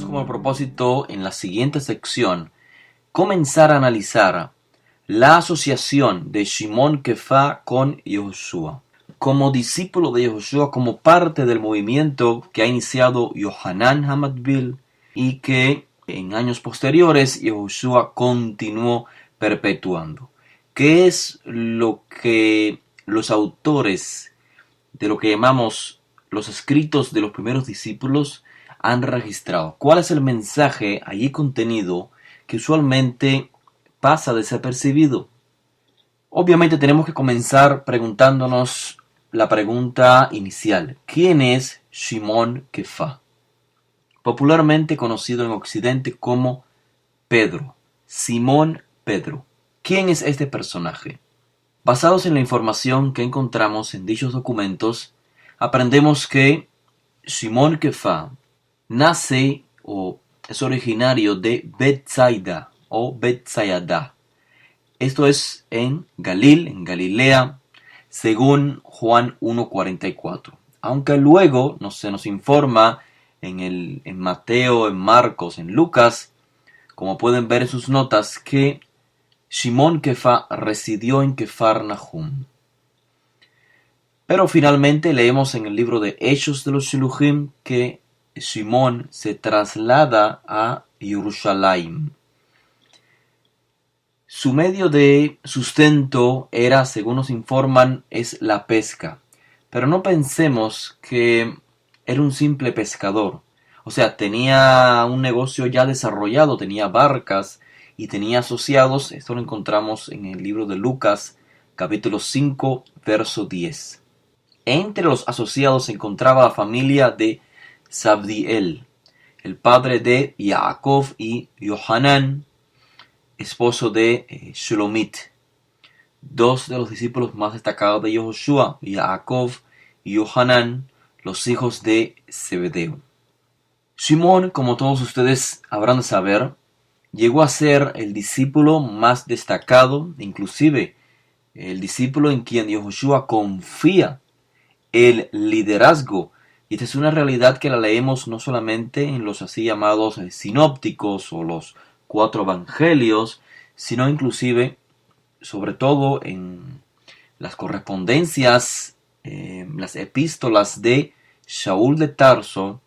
Como propósito en la siguiente sección comenzar a analizar la asociación de Shimon Kefa con Yehoshua. Como discípulo de Yehoshua, como parte del movimiento que ha iniciado Yohanan HaMatbil y que en años posteriores Yehoshua continuó perpetuando. ¿Qué es lo que los autores de lo que llamamos los escritos de los primeros discípulos han registrado? ¿Cuál es el mensaje allí contenido que usualmente pasa desapercibido? Obviamente tenemos que comenzar preguntándonos la pregunta inicial. ¿Quién es Shimon Kefa? Popularmente conocido en Occidente como Pedro. Simón Pedro. ¿Quién es este personaje? Basados en la información que encontramos en dichos documentos, aprendemos que Shimon Kefa nace o es originario de Betsaida o Betsayada. Esto es en Galil, en Galilea, según Juan 1:44. Aunque luego se nos informa en Mateo, en Marcos, en Lucas, como pueden ver en sus notas, que Shimon Kefa residió en Kefarnahum. Pero finalmente leemos en el libro de Hechos de los Shiluchim que Shimon se traslada a Jerusalén. Su medio de sustento era, según nos informan, es la pesca. Pero no pensemos que era un simple pescador. O sea, tenía un negocio ya desarrollado, tenía barcas y tenía asociados. Esto lo encontramos en el libro de Lucas, capítulo 5, verso 10. Entre los asociados se encontraba la familia de Zabdiel, el padre de Jacob y Yohanan, esposo de Shlomit, dos de los discípulos más destacados de Yehoshua, Jacob y Yohanan, los hijos de Zebedeo. Shimon, como todos ustedes habrán de saber, llegó a ser el discípulo más destacado, inclusive el discípulo en quien Yehoshua confía el liderazgo. Y esta es una realidad que la leemos no solamente en los así llamados sinópticos o los 4 evangelios, sino inclusive, sobre todo en las correspondencias, las epístolas de Shaul de Tarso,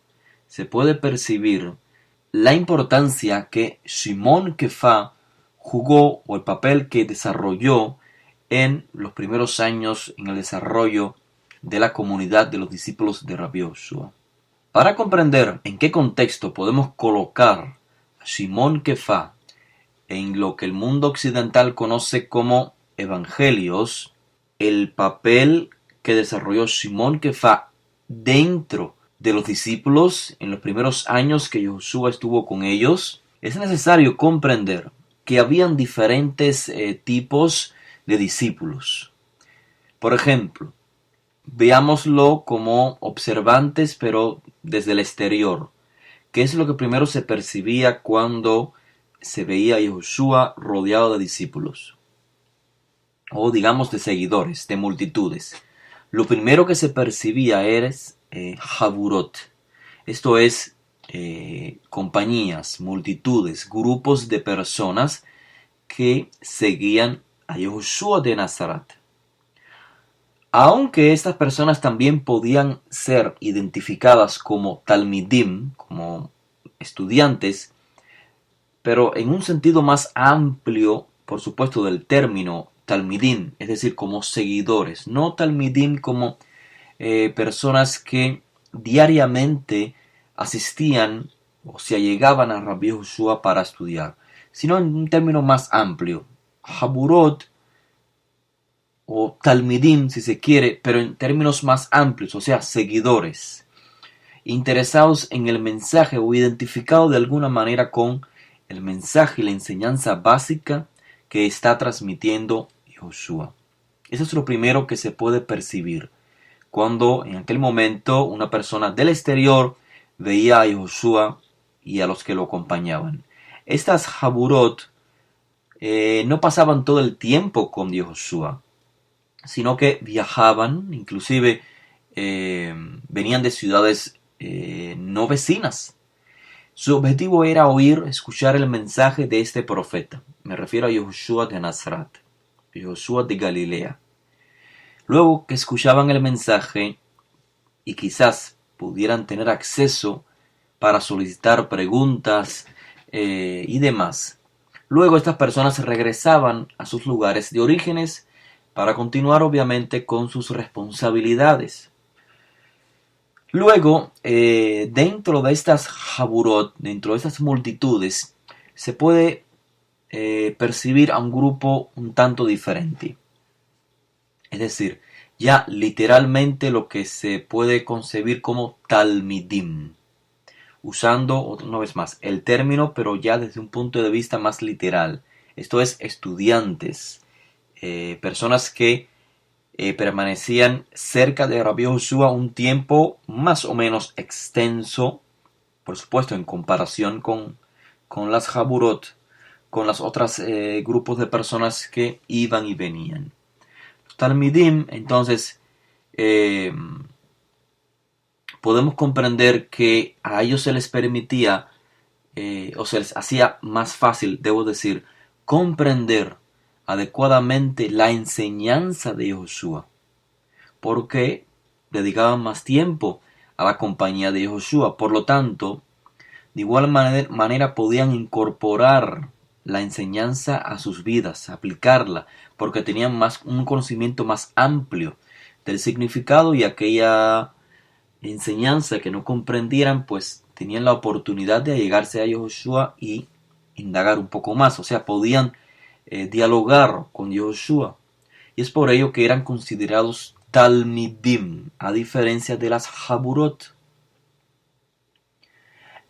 se puede percibir la importancia que Shimon Kefa jugó o el papel que desarrolló en los primeros años en el desarrollo de la comunidad de los discípulos de Rabbi Yoshua. Para comprender en qué contexto podemos colocar a Shimon Kefa en lo que el mundo occidental conoce como evangelios, el papel que desarrolló Shimon Kefa dentro de los discípulos en los primeros años que Yoshua estuvo con ellos, es necesario comprender que habían diferentes tipos de discípulos. Por ejemplo, veámoslo como observantes, pero desde el exterior. ¿Qué es lo que primero se percibía cuando se veía a Yehoshua rodeado de discípulos? O digamos de seguidores, de multitudes. Lo primero que se percibía era Haburot. Esto es compañías, multitudes, grupos de personas que seguían a Yehoshua de Nazaret. Aunque estas personas también podían ser identificadas como talmidim, como estudiantes, pero en un sentido más amplio, por supuesto, del término talmidim, es decir, como seguidores, no talmidim como personas que diariamente asistían o se allegaban a Rabbi Yoshua para estudiar, sino en un término más amplio, Haburot, o talmidim si se quiere, pero en términos más amplios, o sea, seguidores, interesados en el mensaje o identificados de alguna manera con el mensaje y la enseñanza básica que está transmitiendo Yoshua. Eso es lo primero que se puede percibir cuando en aquel momento una persona del exterior veía a Josué y a los que lo acompañaban. Estas Jaburot no pasaban todo el tiempo con Josué, sino que viajaban, inclusive venían de ciudades no vecinas. Su objetivo era oír, escuchar el mensaje de este profeta. Me refiero a Josué de Nazaret, Josué de Galilea. Luego que escuchaban el mensaje y quizás pudieran tener acceso para solicitar preguntas y demás. Luego estas personas regresaban a sus lugares de orígenes para continuar obviamente con sus responsabilidades. Luego, dentro de estas Jaburot, dentro de estas multitudes, se puede percibir a un grupo un tanto diferente. Es decir, ya literalmente lo que se puede concebir como Talmidim, usando una vez más el término, pero ya desde un punto de vista más literal. Esto es estudiantes, personas que permanecían cerca de Rabbi Joshua un tiempo más o menos extenso, por supuesto en comparación con las Jaburot, con las otras grupos de personas que iban y venían. Los Talmidim, entonces, podemos comprender que a ellos se les permitía, o se les hacía más fácil, debo decir, comprender adecuadamente la enseñanza de Josué, porque dedicaban más tiempo a la compañía de Josué. Por lo tanto, de igual manera podían incorporar la enseñanza a sus vidas, aplicarla, porque tenían un conocimiento más amplio del significado, y aquella enseñanza que no comprendieran, pues tenían la oportunidad de allegarse a Josué y indagar un poco más, o sea, podían dialogar con Josué. Y es por ello que eran considerados Talmidim, a diferencia de las Jaburot.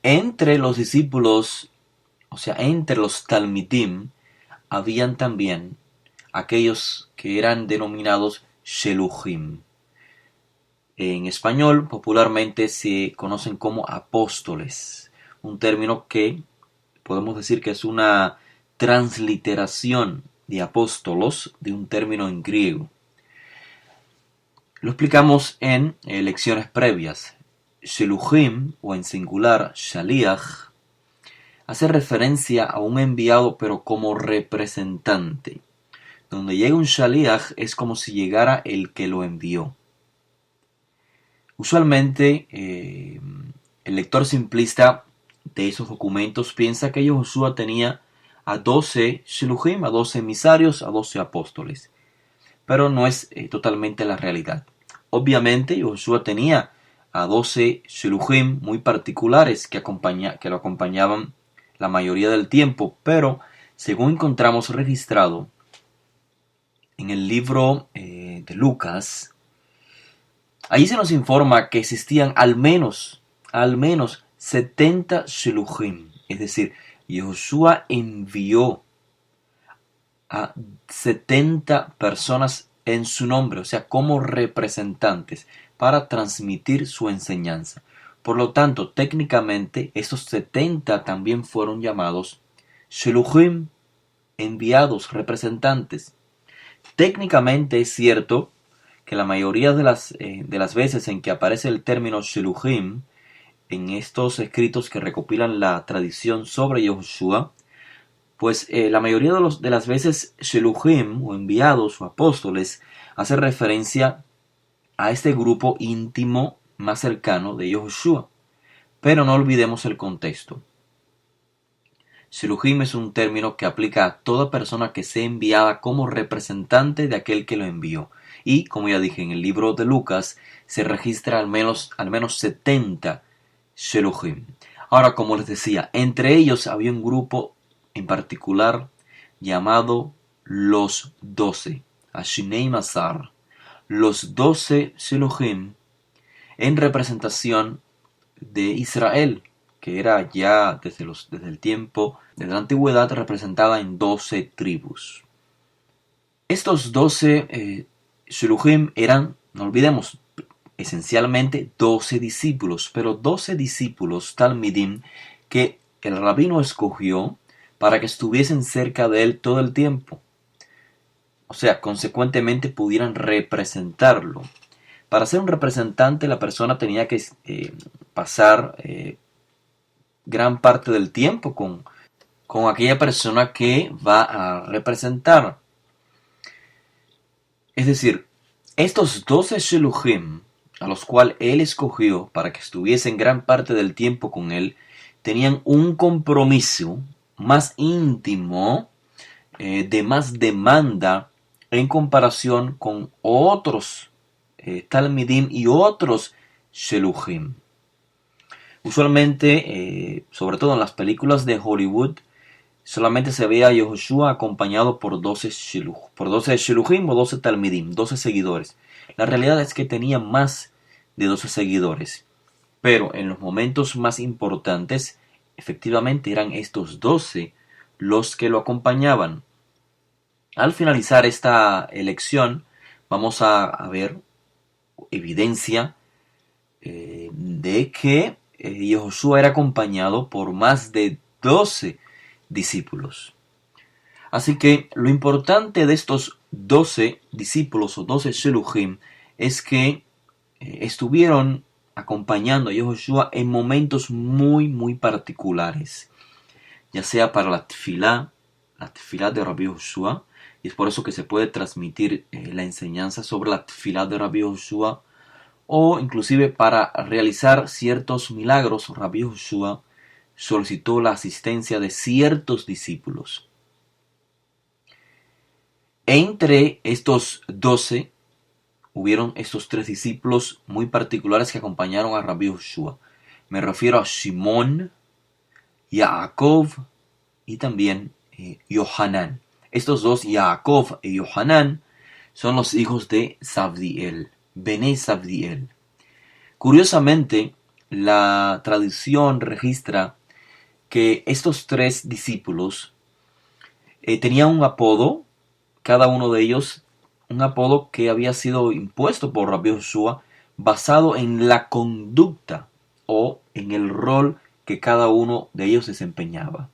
Entre los discípulos, o sea, entre los Talmidim, habían también aquellos que eran denominados Sheluchim. En español popularmente se conocen como apóstoles, un término que podemos decir que es una transliteración de apóstolos de un término en griego. Lo explicamos en lecciones previas. Sheluchim, o en singular Shaliach, hace referencia a un enviado pero como representante. Donde llega un Shaliach es como si llegara el que lo envió. Usualmente el lector simplista de esos documentos piensa que Josué tenía a 12 Sheluchim, a 12 emisarios, a 12 apóstoles. Pero no es totalmente la realidad. Obviamente Josué tenía a 12 Sheluchim muy particulares que lo acompañaban la mayoría del tiempo, pero según encontramos registrado en el libro de Lucas, allí se nos informa que existían al menos 70 Sheluchim, es decir, Josué envió a 70 personas en su nombre, o sea, como representantes, para transmitir su enseñanza. Por lo tanto, técnicamente, estos 70 también fueron llamados Sheluchim, enviados, representantes. Técnicamente es cierto que la mayoría de las veces en que aparece el término Sheluchim en estos escritos que recopilan la tradición sobre Josué, pues la mayoría de las veces Sheluchim, o enviados o apóstoles, hace referencia a este grupo íntimo más cercano de Josué. Pero no olvidemos el contexto. Sheluchim es un término que aplica a toda persona que sea enviada como representante de aquel que lo envió. Y, como ya dije, en el libro de Lucas se registra al menos 70 Sheluchim. Ahora, como les decía, entre ellos había un grupo en particular llamado los 12, Ashinei Masar, los 12 Sheluchim, en representación de Israel, que era ya desde el tiempo de la antigüedad representada en 12 tribus. Estos 12 Shluchim eran, no olvidemos, esencialmente 12 discípulos, pero 12 discípulos Talmidim que el rabino escogió para que estuviesen cerca de él todo el tiempo. O sea, consecuentemente pudieran representarlo. Para ser un representante, la persona tenía que pasar gran parte del tiempo con aquella persona que va a representar. Es decir, estos 12 Sheluchim, a los cuales él escogió para que estuviesen gran parte del tiempo con él, tenían un compromiso más íntimo, de más demanda en comparación con otros Talmidim y otros Sheluchim. Usualmente, sobre todo en las películas de Hollywood, solamente se veía a Yehoshua acompañado por 12 Sheluchim o 12 Talmidim, 12 seguidores. La realidad es que tenía más de 12 seguidores, pero en los momentos más importantes, efectivamente eran estos 12 los que lo acompañaban. Al finalizar esta elección, vamos a ver evidencia de que Yehoshua era acompañado por más de 12 discípulos. Así que lo importante de estos 12 discípulos o 12 Sheluchim es que estuvieron acompañando a Yehoshua en momentos muy particulares, ya sea para la tefilá de Rabbi Yehoshua, y es por eso que se puede transmitir la enseñanza sobre la tefilá de Rabbi Yehoshua, o inclusive para realizar ciertos milagros. Rabbi Yehoshua solicitó la asistencia de ciertos discípulos. Entre estos 12 hubieron estos 3 discípulos muy particulares que acompañaron a Rabbi Yehoshua. Me refiero a Shimón, Yaakov y también Yohanan. Estos dos, Yaakov y Yohanan, son los hijos de Zabdiel, Bené Zabdiel. Curiosamente, la tradición registra que estos 3 discípulos tenían un apodo, cada uno de ellos, un apodo que había sido impuesto por Rabbi Yehoshua basado en la conducta o en el rol que cada uno de ellos desempeñaba.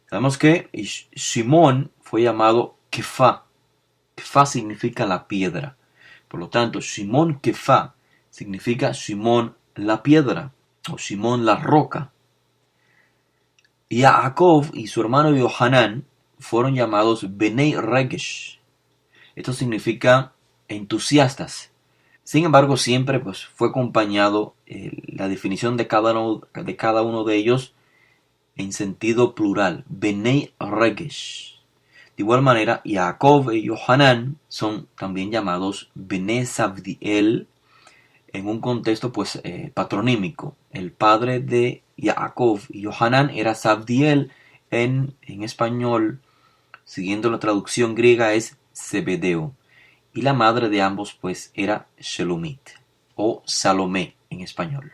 Sabemos que Shimón fue llamado Kefá. Kefá significa la piedra. Por lo tanto, Shimón Kefá significa Shimón la piedra o Shimón la roca. Yaakov y su hermano Yohanan fueron llamados Benei Regesh. Esto significa entusiastas. Sin embargo, siempre fue acompañado la definición de cada uno de ellos en sentido plural, Benei Regesh. De igual manera, Yaakov y Yohanan son también llamados Bené Zabdiel en un contexto patronímico. El padre de Yaakov y Yohanan era Zabdiel, en español, siguiendo la traducción griega, es Zebedeo. Y la madre de ambos era Shelomit o Salomé en español.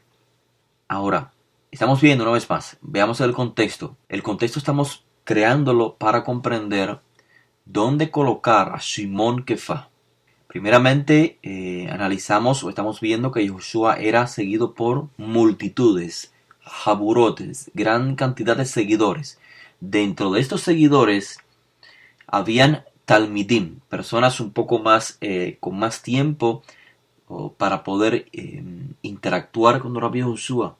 Ahora, estamos viendo una vez más, veamos el contexto. El contexto estamos creándolo para comprender dónde colocar a Shimón Kefá. Primeramente, analizamos o estamos viendo que Yehoshua era seguido por multitudes, jaburotes, gran cantidad de seguidores. Dentro de estos seguidores habían talmidim, personas un poco más con más tiempo para poder interactuar con Rabbi Yehoshua.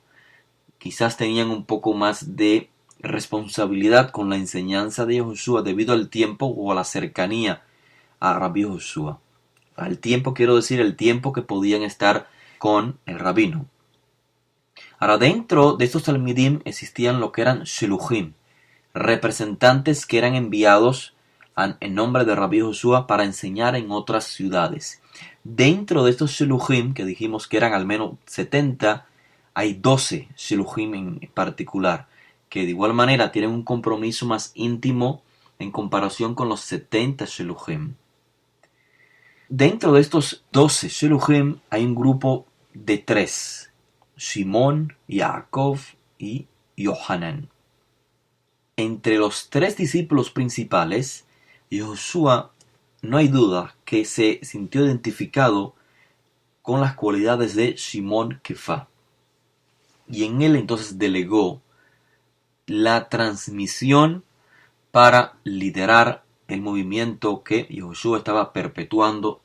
Quizás tenían un poco más de responsabilidad con la enseñanza de Yehoshua debido al tiempo o a la cercanía a Rabbi Yehoshua. Al tiempo quiero decir el tiempo que podían estar con el rabino. Ahora, dentro de estos talmidim existían lo que eran sheluchim, representantes que eran enviados en nombre de Rabbi Yehoshua para enseñar en otras ciudades. Dentro de estos sheluchim, que dijimos que eran al menos 70, hay 12 sheluchim en particular, que de igual manera tienen un compromiso más íntimo en comparación con los 70 sheluchim. Dentro de estos 12 sheluchim hay un grupo de 3, Shimón, Yaakov y Yohanan. Entre los 3 discípulos principales, Yehoshua no hay duda que se sintió identificado con las cualidades de Shimon Kefá. Y en él entonces delegó la transmisión para liderar el movimiento que Yehoshua estaba perpetuando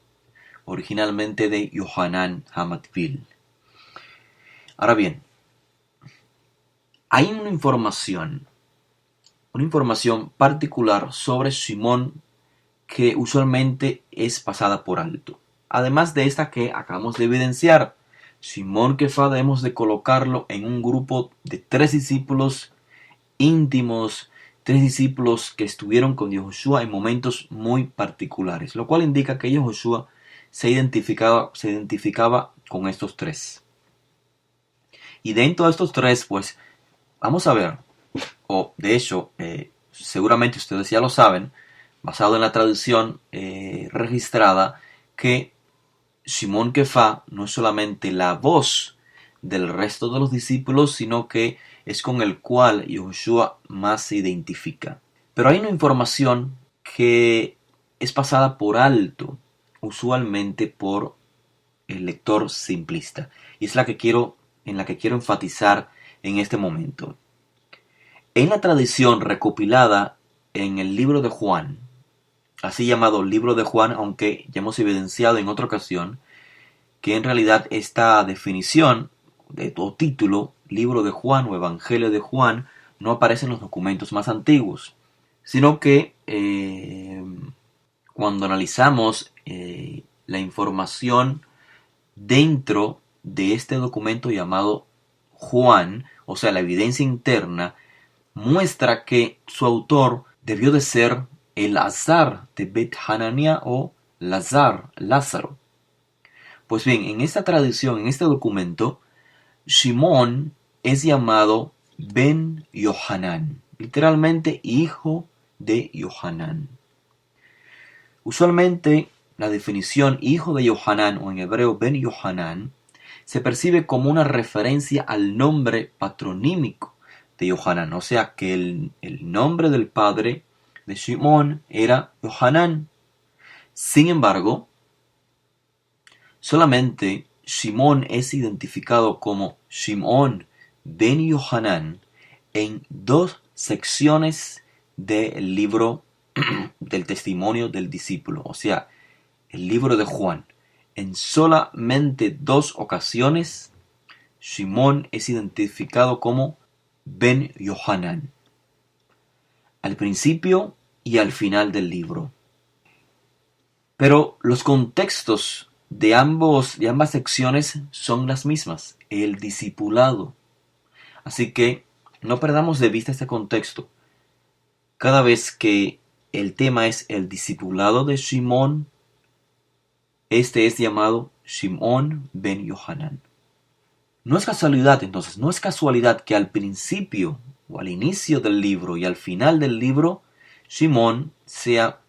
originalmente de Yohanan Hamatbil. Ahora bien, hay una información particular sobre Shimon que usualmente es pasada por alto. Además de esta que acabamos de evidenciar, Shimon Kefá debemos de colocarlo en un grupo de 3 discípulos íntimos, 3 discípulos que estuvieron con Yehoshua en momentos muy particulares, lo cual indica que Yehoshua se identificaba con estos 3. Y dentro de estos 3, pues, vamos a ver, o de hecho, seguramente ustedes ya lo saben, basado en la tradición registrada, que Shimon Kefá no es solamente la voz del resto de los discípulos, sino que es con el cual Yehoshua más se identifica. Pero hay una información que es pasada por alto, usualmente por el lector simplista, y es en la que quiero enfatizar en este momento. En la tradición recopilada en el libro de Juan, así llamado libro de Juan, aunque ya hemos evidenciado en otra ocasión que en realidad esta definición o título, libro de Juan o evangelio de Juan, no aparece en los documentos más antiguos, sino que cuando analizamos la información dentro de este documento llamado Juan, o sea, la evidencia interna, muestra que su autor debió de ser el Azar de Bet Hanania o Lázaro. Pues bien, en esta tradición, en este documento, Shimón es llamado Ben Yohanan, literalmente hijo de Yohanan. Usualmente la definición hijo de Yohanan o en hebreo Ben Yohanan se percibe como una referencia al nombre patronímico de Yohanan, o sea que el nombre del padre de Shimón era Yohanan. Sin embargo, solamente Shimón es identificado como Shimón ben Yohanan en 2 secciones del libro del testimonio del discípulo, o sea, el libro de Juan. En solamente 2 ocasiones, Shimón es identificado como Ben Yohanan, al principio y al final del libro. Pero los contextos de ambas secciones son las mismas, el discipulado. Así que no perdamos de vista este contexto. Cada vez que el tema es el discipulado de Shimón, este es llamado Shimón ben Yohanan. No es casualidad entonces, no es casualidad que al principio o al inicio del libro y al final del libro, Shimón sea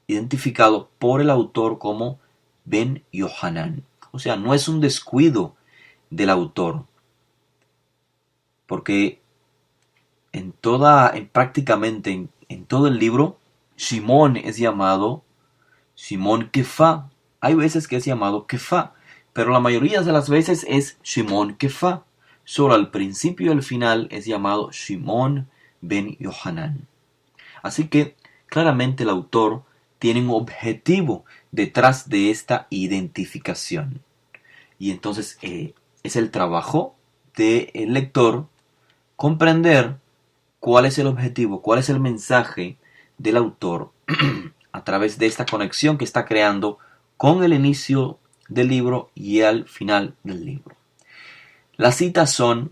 identificado por el autor como Ben Yohanan. O sea, no es un descuido del autor, porque prácticamente en todo el libro, Shimón es llamado Shimón Kefá. Hay veces que es llamado Kefá, pero la mayoría de las veces es Shimón Kefá. Solo al principio y al final es llamado Shimón ben Yohanan. Así que claramente el autor tiene un objetivo detrás de esta identificación. Y entonces es el trabajo del lector comprender cuál es el objetivo, cuál es el mensaje del autor a través de esta conexión que está creando con el inicio del libro y al final del libro. Las citas son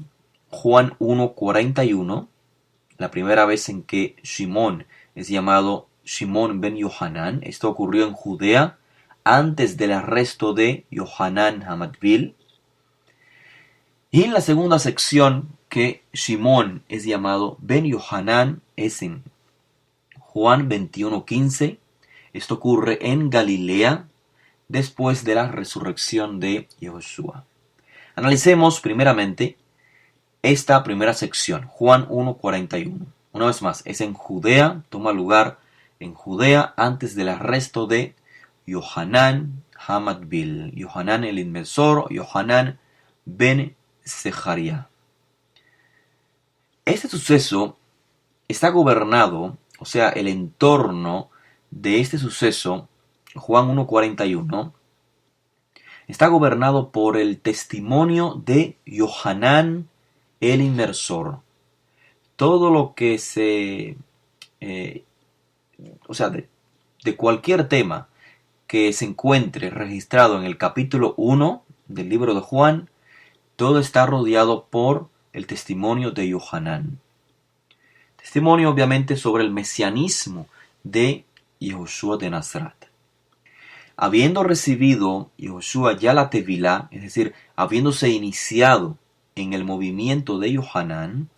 Juan 1:41, la primera vez en que Shimón es llamado Shimón ben Yohanan. Esto ocurrió en Judea antes del arresto de Yohanan Hamatbil. Y en la segunda sección que Shimón es llamado ben Yohanan es en Juan 21:15. Esto ocurre en Galilea después de la resurrección de Yehoshua. Analicemos primeramente esta primera sección, Juan 1:41. Una vez más, es en Judea, toma lugar en Judea antes del arresto de Yohanan Hamatbil, Yohanan el inmersor, Yohanan ben Zeharia. Este suceso está gobernado, o sea, el entorno de este suceso, Juan 1:41, está gobernado por el testimonio de Yohanan el inmersor. Todo lo que o sea, de cualquier tema que se encuentre registrado en el capítulo 1 del libro de Juan, todo está rodeado por el testimonio de Yohanan. Testimonio obviamente sobre el mesianismo de Yehoshua de Nazaret. Habiendo recibido Yehoshua ya la Tevilá, es decir, habiéndose iniciado en el movimiento de Yohanan,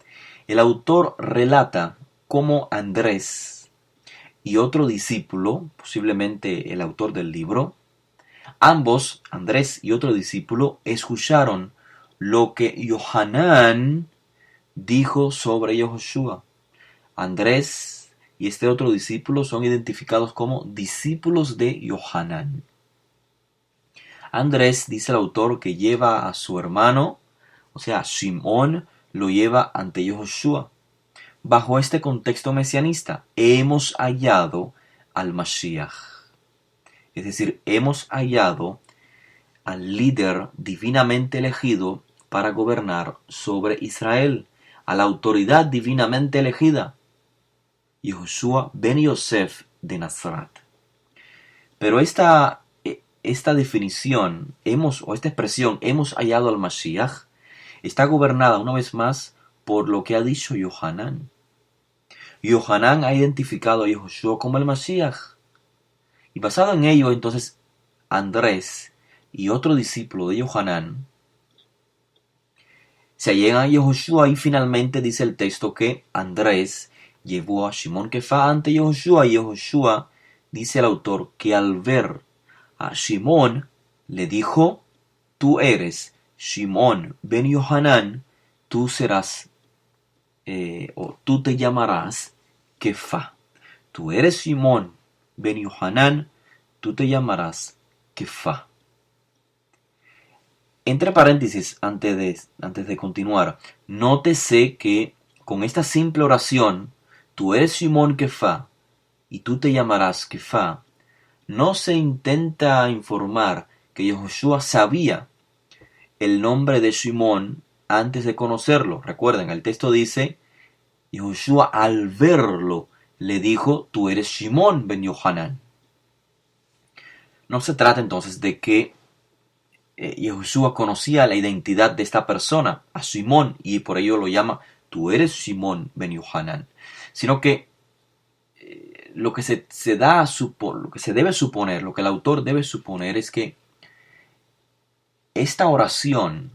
el autor relata cómo Andrés y otro discípulo, posiblemente el autor del libro, ambos, Andrés y otro discípulo, escucharon lo que Yohanan dijo sobre Yehoshua. Andrés y este otro discípulo son identificados como discípulos de Yohanan. Andrés, dice el autor, que lleva a su hermano, o sea, Simón, lo lleva ante Yehoshua. Bajo este contexto mesianista, hemos hallado al Mashiach. Es decir, hemos hallado al líder divinamente elegido para gobernar sobre Israel, a la autoridad divinamente elegida, Yehoshua ben Yosef de Nazaret. Pero esta definición, o esta expresión, hemos hallado al Mashiach, está gobernada una vez más por lo que ha dicho Yohanan. Yohanan ha identificado a Yehoshua como el Mashiach. Y basado en ello, entonces, Andrés y otro discípulo de Yohanan se allegan a Yehoshua y finalmente dice el texto que Andrés llevó a Shimón Kefa ante Yehoshua y Yehoshua, dice el autor, que al ver a Shimón le dijo: tú eres Shimón ben Yohanan, tú serás o tú te llamarás Kefa. Tú eres Shimón ben Yohanan, tú te llamarás Kefa. Entre paréntesis, antes de continuar, nótese que con esta simple oración, tú eres Shimón Kefa y tú te llamarás Kefa, no se intenta informar que Yehoshua sabía el nombre de Shimón antes de conocerlo. Recuerden, el texto dice, Yehoshua al verlo le dijo, tú eres Shimón ben Yohanan. No se trata entonces de que Yehoshua conocía la identidad de esta persona, a Simón, y por ello lo llama, tú eres Shimón ben Yohanan, sino que lo que se debe suponer, lo que el autor debe suponer es que esta oración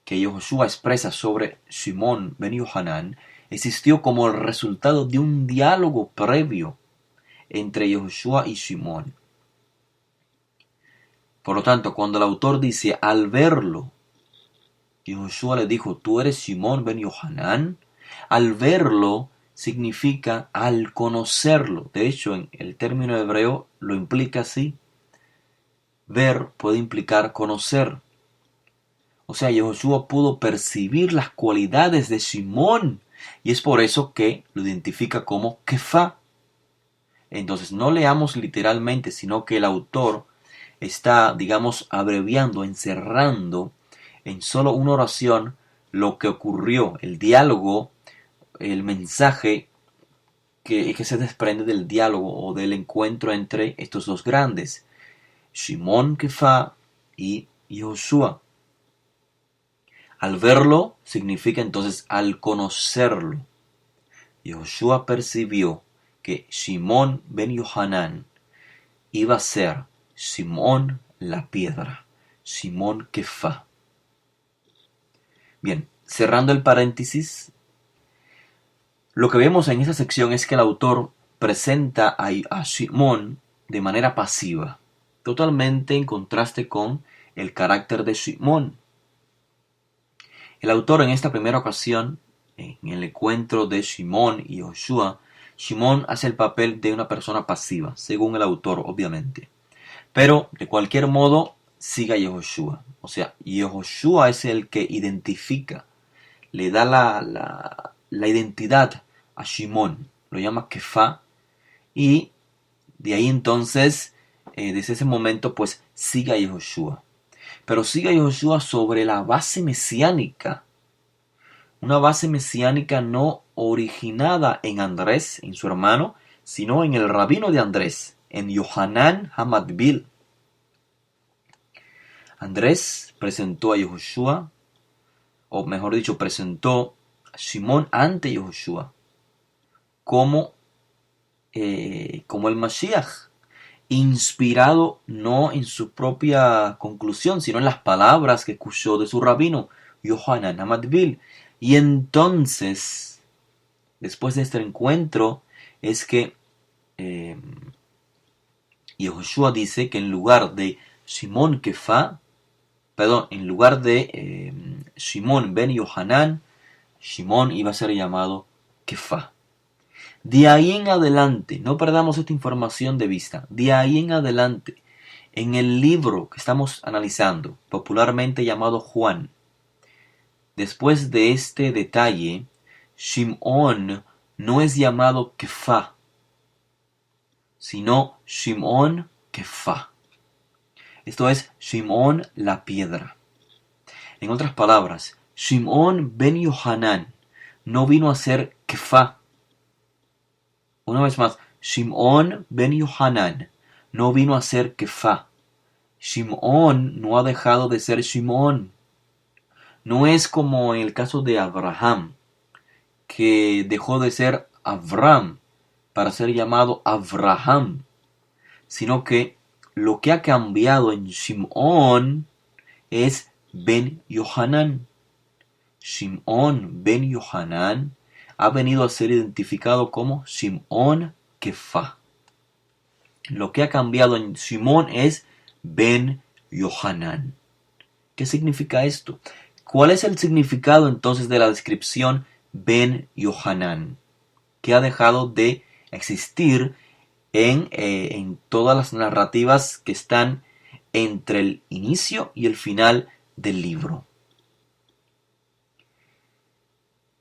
que Yehoshua expresa sobre Shimón ben Yohanan existió como el resultado de un diálogo previo entre Yehoshua y Shimón. Por lo tanto, cuando el autor dice, al verlo, Yehoshua le dijo, tú eres Shimón ben Yohanan, al verlo significa al conocerlo. De hecho, en el término hebreo lo implica así. Ver puede implicar conocer. O sea, Yehoshua pudo percibir las cualidades de Simón y es por eso que lo identifica como Kefa. Entonces, no leamos literalmente, sino que el autor está, digamos, abreviando, encerrando en solo una oración lo que ocurrió, el diálogo, el mensaje que se desprende del diálogo o del encuentro entre estos dos grandes, Shimón Kefa y Yehoshua. Al verlo significa entonces al conocerlo. Yehoshua percibió que Shimón ben Yohanan iba a ser Simón la piedra, Simón Kefa. Bien, cerrando el paréntesis, lo que vemos en esta sección es que el autor presenta a Simón de manera pasiva, totalmente en contraste con el carácter de Simón. El autor en esta primera ocasión, en el encuentro de Simón y Yehoshua, Simón hace el papel de una persona pasiva, según el autor, obviamente. Pero, de cualquier modo, sigue a Yehoshua. O sea, Yehoshua es el que identifica, le da la identidad a Shimón. Lo llama Kefa. Y de ahí entonces, desde ese momento, pues sigue a Yehoshua. Pero sigue a Yehoshua sobre la base mesiánica. Una base mesiánica no originada en Andrés, en su hermano, sino en el rabino de Andrés, en Yohanan Hamatbil. Andrés presentó a Yehoshua, o mejor dicho, presentó a Shimón ante Yehoshua como el Mashiach, inspirado no en su propia conclusión, sino en las palabras que escuchó de su rabino, Yohanan Hamatbil. Y entonces, después de este encuentro, es que Yehoshua dice que en lugar de Shimón Kefa, en lugar de Shimón ben Yohanan, Shimón iba a ser llamado Kefa. De ahí en adelante, no perdamos esta información de vista, de ahí en adelante, en el libro que estamos analizando, popularmente llamado Juan, después de este detalle, Shimón no es llamado Kefa, sino Shimón Kefa. Esto es Shimón la piedra. En otras palabras, Shimón ben Yohanan no vino a ser Kefa. Una vez más, Shimón ben Yohanan no vino a ser Kefa. Shimón no ha dejado de ser Shimón. No es como en el caso de Abraham, que dejó de ser Avram para ser llamado Abraham, sino que lo que ha cambiado en Shimón es ben Yohanan. Shimón ben Yohanan ha venido a ser identificado como Shimón Kefa. Lo que ha cambiado en Shimón es ben Yohanan. ¿Qué significa esto? ¿Cuál es el significado entonces de la descripción ben Yohanan? Que ha dejado de existir en todas las narrativas que están entre el inicio y el final del libro.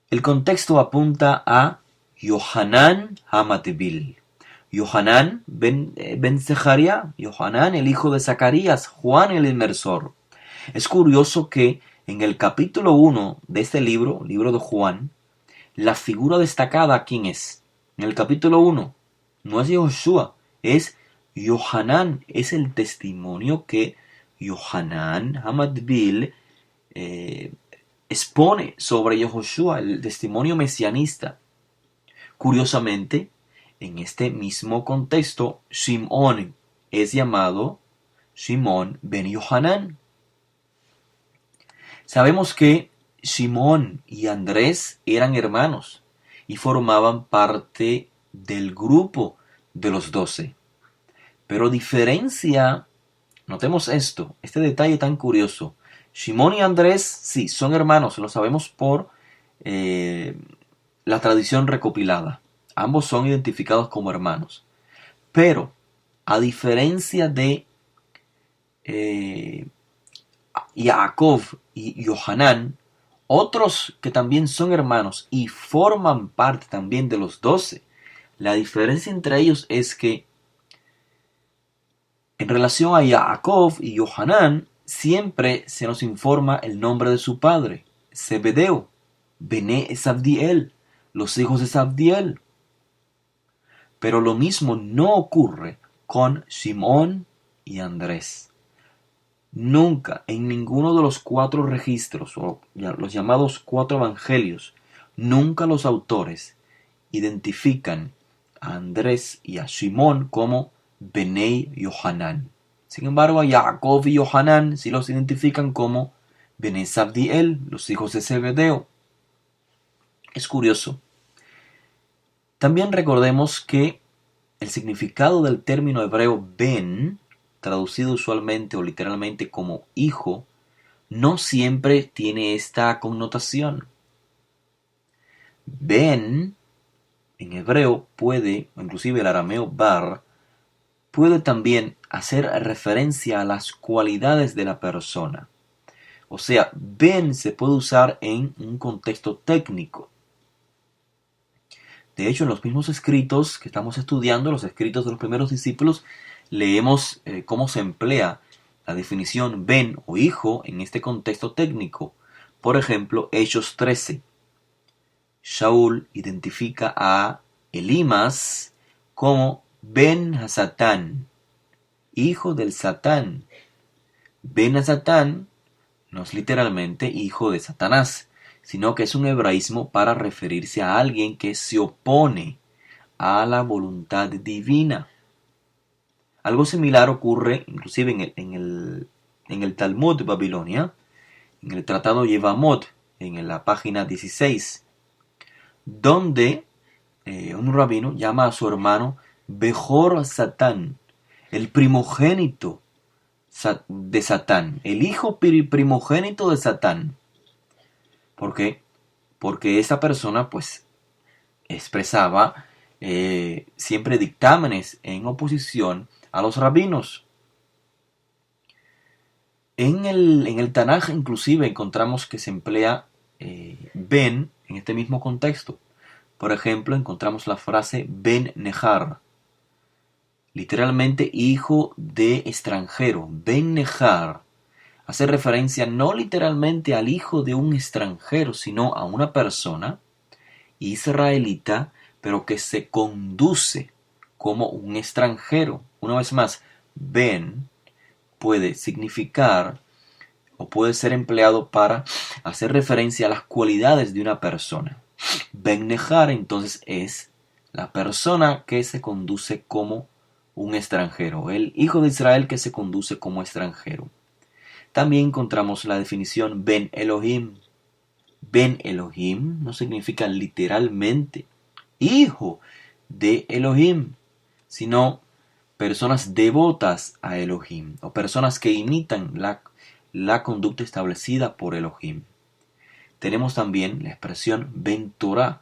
El contexto apunta a Yohanan Hamatbil. Yohanan ben Zecharia, Yohanan el hijo de Zacarías, Juan el inmersor. Es curioso que en el capítulo 1 de este libro, libro de Juan, la figura destacada, ¿quién es? En el capítulo 1, no es Yehoshua, es Yohanan. Es el testimonio que Yohanan Hamatbil expone sobre Yehoshua, el testimonio mesianista. Curiosamente, en este mismo contexto, Shimón es llamado Shimón ben Yohanan. Sabemos que Shimón y Andrés eran hermanos y formaban parte del grupo de los 12. Pero diferencia, notemos esto, este detalle tan curioso. Shimón y Andrés, sí, son hermanos, lo sabemos por la tradición recopilada. Ambos son identificados como hermanos. Pero, a diferencia de Jacob y Yohanan, otros que también son hermanos y forman parte también de los 12, la diferencia entre ellos es que en relación a Jacob y Yohanan, siempre se nos informa el nombre de su padre, Zebedeo, Bené Sabdiel, los hijos de Sabdiel. Pero lo mismo no ocurre con Simón y Andrés. Nunca en ninguno de los 4 registros, o los llamados 4 evangelios, nunca los autores identifican a Andrés y a Simón como Benei Yohanan. Sin embargo, a Jacob y Yohanan sí los identifican como Bené Sabdiel, los hijos de Zebedeo. Es curioso. También recordemos que el significado del término hebreo ben, traducido usualmente o literalmente como hijo, no siempre tiene esta connotación. Ben, en hebreo, puede, inclusive el arameo bar, puede también hacer referencia a las cualidades de la persona. O sea, ben se puede usar en un contexto técnico. De hecho, en los mismos escritos que estamos estudiando, los escritos de los primeros discípulos, leemos cómo se emplea la definición ben o hijo en este contexto técnico. Por ejemplo, Hechos 13. Shaul identifica a Elimas como Ben Hasatán, hijo del Satán. Ben Hasatán no es literalmente hijo de Satanás, sino que es un hebraísmo para referirse a alguien que se opone a la voluntad divina. Algo similar ocurre inclusive en el Talmud de Babilonia, en el tratado Yevamot, en la página 16, donde un rabino llama a su hermano Bejor Satán, el primogénito de Satán, el hijo primogénito de Satán. ¿Por qué? Porque esa persona pues expresaba siempre dictámenes en oposición a los rabinos. En el Tanaj inclusive encontramos que se emplea Ben en este mismo contexto. Por ejemplo, encontramos la frase Ben Nejar, literalmente hijo de extranjero. Ben Nejar hace referencia no literalmente al hijo de un extranjero, sino a una persona israelita, pero que se conduce como un extranjero. Una vez más, Ben puede significar o puede ser empleado para hacer referencia a las cualidades de una persona. Ben Nejar entonces es la persona que se conduce como un extranjero, el hijo de Israel que se conduce como extranjero. También encontramos la definición Ben Elohim. Ben Elohim no significa literalmente hijo de Elohim, sino personas devotas a Elohim o personas que imitan la conducta establecida por Elohim. Tenemos también la expresión Ben Torah.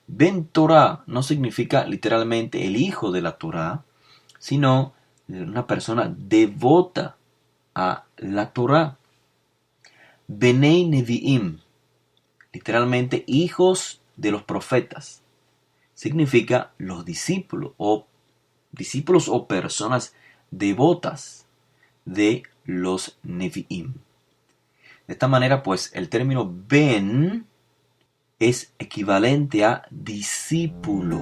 Ben Torah no significa literalmente el hijo de la Torah, sino una persona devota a la Torah. Benei Nevi'im, literalmente hijos de los profetas, significa los discípulos o personas devotas de los Nevi'im. De esta manera, pues, el término Ben es equivalente a discípulo.